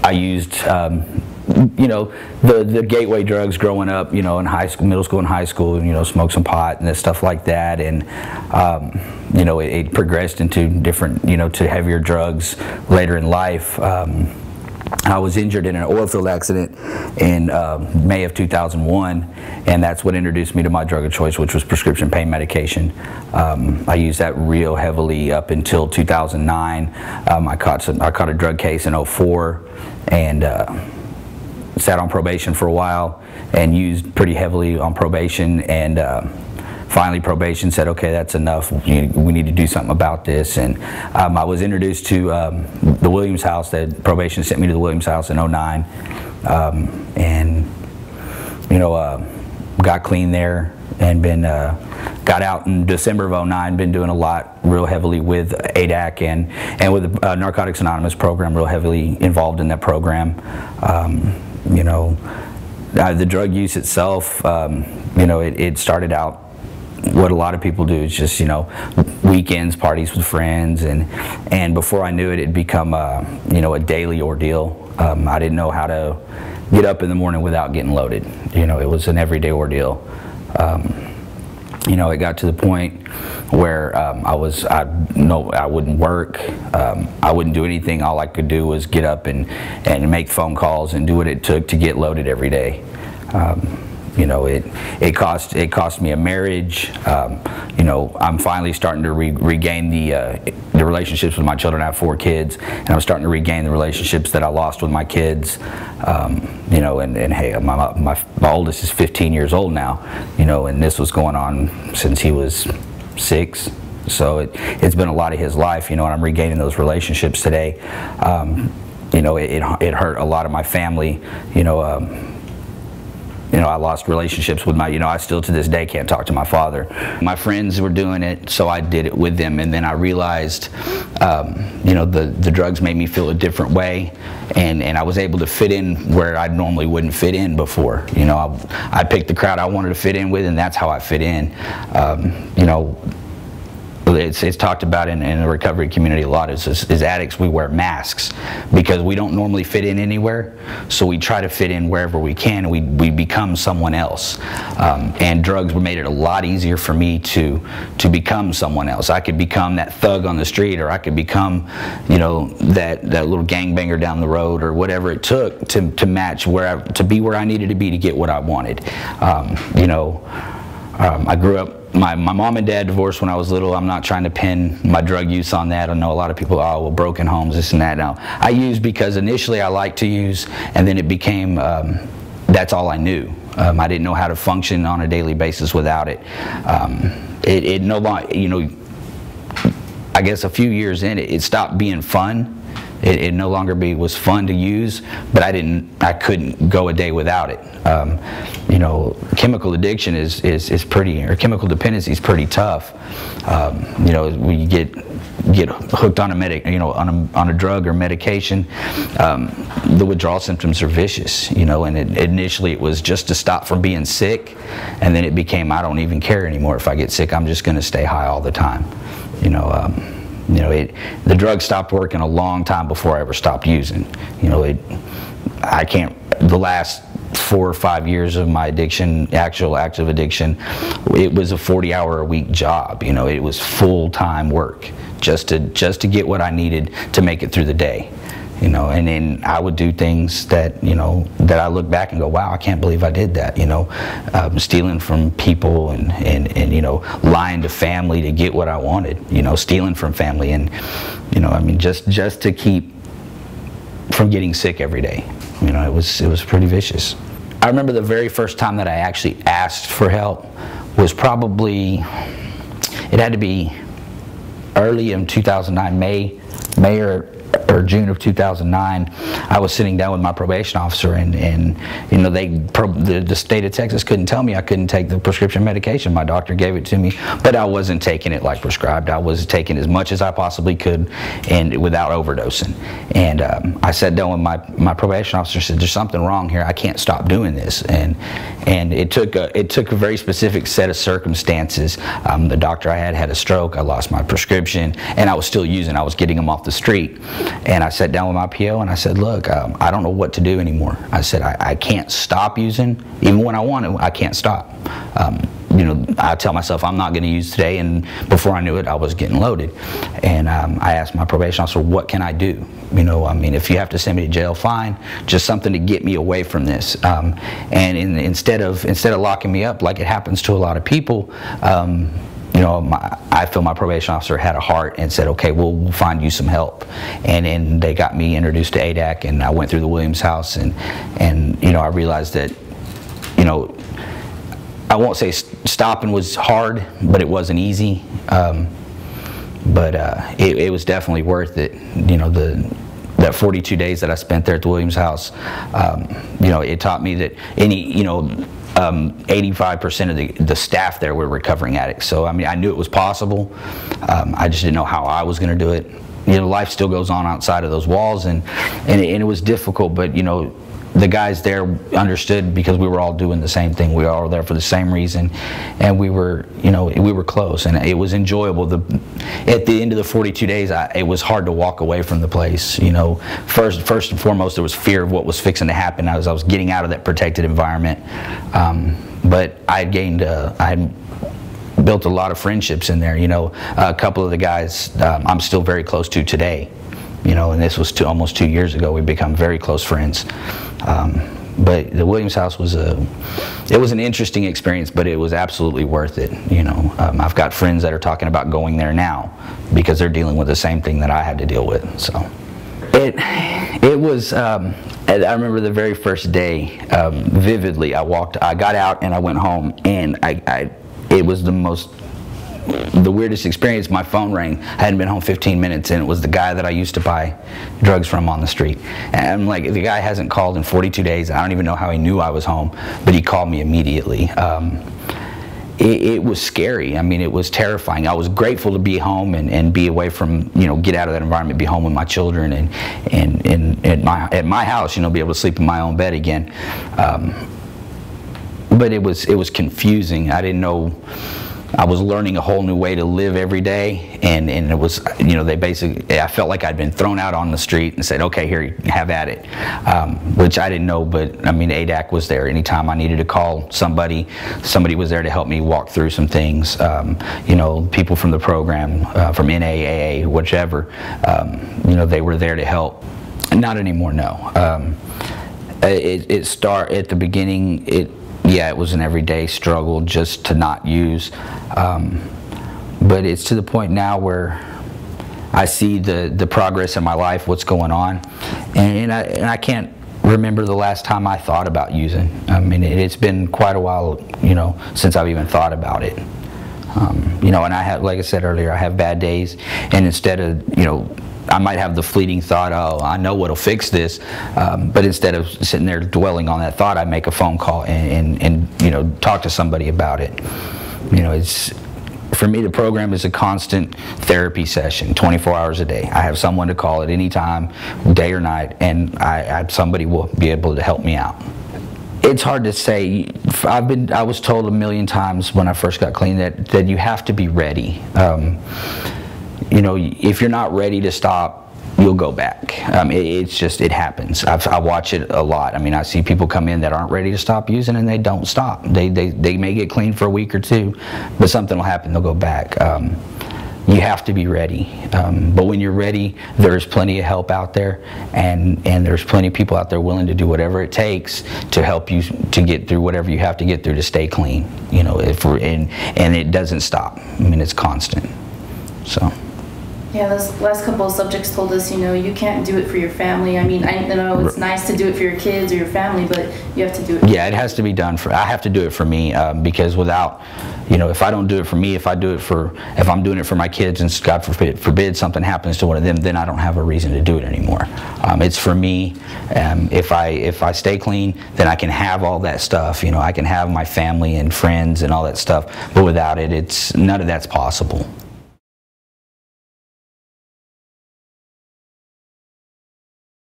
I used, you know, the gateway drugs growing up, you know, in high school, middle school and high school, you know, smoke some pot and stuff like that. And, you know, it progressed into different, you know, to heavier drugs later in life. I was injured in an oil field accident in May of 2001, and that's what introduced me to my drug of choice, which was prescription pain medication. I used that real heavily up until 2009. I caught a drug case in 2004 and sat on probation for a while and used pretty heavily on probation, and finally probation said, okay, that's enough, we need to do something about this. And I was introduced to the Williams House. That probation sent me to the Williams House in 2009, and you know, got clean there and been got out in December of 2009. Been doing a lot real heavily with addict and with the Narcotics Anonymous program, real heavily involved in that program. You know, the drug use itself, you know, it started out what a lot of people do, is just, you know, weekends, parties with friends, and before I knew it, it'd become you know, a daily ordeal. I didn't know how to get up in the morning without getting loaded. You know, it was an everyday ordeal. You know, it got to the point where I wouldn't work, I wouldn't do anything. All I could do was get up and make phone calls and do what it took to get loaded every day. You know, it cost me a marriage. You know, I'm finally starting to regain the relationships with my children. I have 4 kids, and I'm starting to regain the relationships that I lost with my kids. You know, and hey, my oldest is 15 years old now. You know, and this was going on since he was 6. So it's been a lot of his life. You know, and I'm regaining those relationships today. You know, it hurt a lot of my family. You know, I lost relationships with you know, I still to this day can't talk to my father. My friends were doing it, so I did it with them, and then I realized, you know, the drugs made me feel a different way, and I was able to fit in where I normally wouldn't fit in before. You know, I picked the crowd I wanted to fit in with, and that's how I fit in. You know, it's talked about in the recovery community a lot. As addicts, we wear masks because we don't normally fit in anywhere, so we try to fit in wherever we can, and we become someone else. And drugs made it a lot easier for me to become someone else. I could become that thug on the street, or I could become, you know, that little gangbanger down the road, or whatever it took to match to be where I needed to be to get what I wanted. You know, I grew up. My mom and dad divorced when I was little. I'm not trying to pin my drug use on that. I know a lot of people, oh, well, broken homes, this and that. No, I used because initially I liked to use, and then it became, that's all I knew. I didn't know how to function on a daily basis without it. It no longer, you know, I guess a few years in, it stopped being fun. It no longer was fun to use, but I couldn't go a day without it. You know, chemical addiction is pretty, or chemical dependency is pretty tough. You know, when you get hooked on on a drug or medication, the withdrawal symptoms are vicious. You know, and initially it was just to stop from being sick, and then it became, I don't even care anymore. If I get sick, I'm just going to stay high all the time. You know. You know, the drug stopped working a long time before I ever stopped using. You know, the last 4 or 5 years of my addiction, actual active addiction, it was a 40-hour-a-week job. You know, it was full-time work just to get what I needed to make it through the day. You know, and then I would do things that, you know, that I look back and go, wow, I can't believe I did that. You know, stealing from people and you know, lying to family to get what I wanted. You know, stealing from family, and you know, I mean, just to keep from getting sick every day. You know, it was pretty vicious. I remember the very first time that I actually asked for help was probably, it had to be early in 2009, May or June of 2009. I was sitting down with my probation officer, and you know, the state of Texas couldn't tell me I couldn't take the prescription medication. My doctor gave it to me, but I wasn't taking it like prescribed. I was taking as much as I possibly could, and without overdosing. And I sat down with my probation officer and said, there's something wrong here. I can't stop doing this. And it took a very specific set of circumstances. The doctor I had a stroke. I lost my prescription, and I was still using. I was getting them off the street. And I sat down with my PO and I said, look, I don't know what to do anymore. I said, I can't stop using. Even when I want to, I can't stop. You know, I tell myself I'm not going to use today, and before I knew it, I was getting loaded. And I asked my probation officer, what can I do? You know, I mean, if you have to send me to jail, fine. Just something to get me away from this. Instead of locking me up like it happens to a lot of people, you know, I feel my probation officer had a heart and said, okay, we'll find you some help. And they got me introduced to ADAC, and I went through the Williams house, and you know, I realized that, you know, I won't say stopping was hard, but it wasn't easy. But it was definitely worth it. You know, that 42 days that I spent there at the Williams house, you know, it taught me that 85% of the staff there were recovering addicts. So I mean, I knew it was possible. I just didn't know how I was going to do it. You know, life still goes on outside of those walls, and it was difficult. But you know, the guys there understood, because we were all doing the same thing. We were all there for the same reason, and we were, you know, we were close, and it was enjoyable. At the end of the 42 days, it was hard to walk away from the place. You know, first and foremost, there was fear of what was fixing to happen as I was getting out of that protected environment. But I had built a lot of friendships in there. You know, a couple of the guys I'm still very close to today. You know, and this was almost 2 years ago. We've become very close friends. But the Williams house was an interesting experience, but it was absolutely worth it. You know, I've got friends that are talking about going there now because they're dealing with the same thing that I had to deal with. So it was. I remember the very first day vividly. I got out and I went home, and it was the weirdest experience. My phone rang. I hadn't been home 15 minutes, and it was the guy that I used to buy drugs from on the street. And I'm like, the guy hasn't called in 42 days. I don't even know how he knew I was home, but he called me immediately. It was scary. I mean, it was terrifying. I was grateful to be home and be away from, you know, get out of that environment, be home with my children, and at my house, you know, be able to sleep in my own bed again. But it was confusing. I didn't know. I was learning a whole new way to live every day, and it was, you know, I felt like I'd been thrown out on the street and said, okay, here, have at it, which I didn't know. But I mean, ADAC was there. Anytime I needed to call somebody was there to help me walk through some things. You know, people from the program, from NAAA, whichever, you know, they were there to help. Not anymore, no. At the beginning, yeah, it was an everyday struggle just to not use, but it's to the point now where I see the progress in my life, what's going on, and I can't remember the last time I thought about using. I mean, it's been quite a while, you know, since I've even thought about it. You know, and I have, like I said earlier, I have bad days, and instead of, you know, I might have the fleeting thought, oh, I know what'll fix this, but instead of sitting there dwelling on that thought, I make a phone call and you know, talk to somebody about it. You know, for me, the program is a constant therapy session, 24 hours a day. I have someone to call at any time, day or night, and somebody will be able to help me out. It's hard to say. I was told a million times when I first got clean that you have to be ready. You know, if you're not ready to stop, you'll go back. It happens. I watch it a lot. I mean, I see people come in that aren't ready to stop using, and they don't stop. They may get clean for a week or two, but something will happen, they'll go back. You have to be ready. But when you're ready, there's plenty of help out there, and there's plenty of people out there willing to do whatever it takes to help you to get through whatever you have to get through to stay clean. You know, and it doesn't stop. I mean, it's constant. So. Yeah, those last couple of subjects told us, you know, you can't do it for your family. I mean, I know it's nice to do it for your kids or your family, but you have to do it. Yeah, it has to be done I have to do it for me, because without, you know, if I don't do it for me, if I'm doing it for my kids, and God forbid something happens to one of them, then I don't have a reason to do it anymore. It's for me. If I stay clean, then I can have all that stuff. You know, I can have my family and friends and all that stuff. But without it, none of that's possible.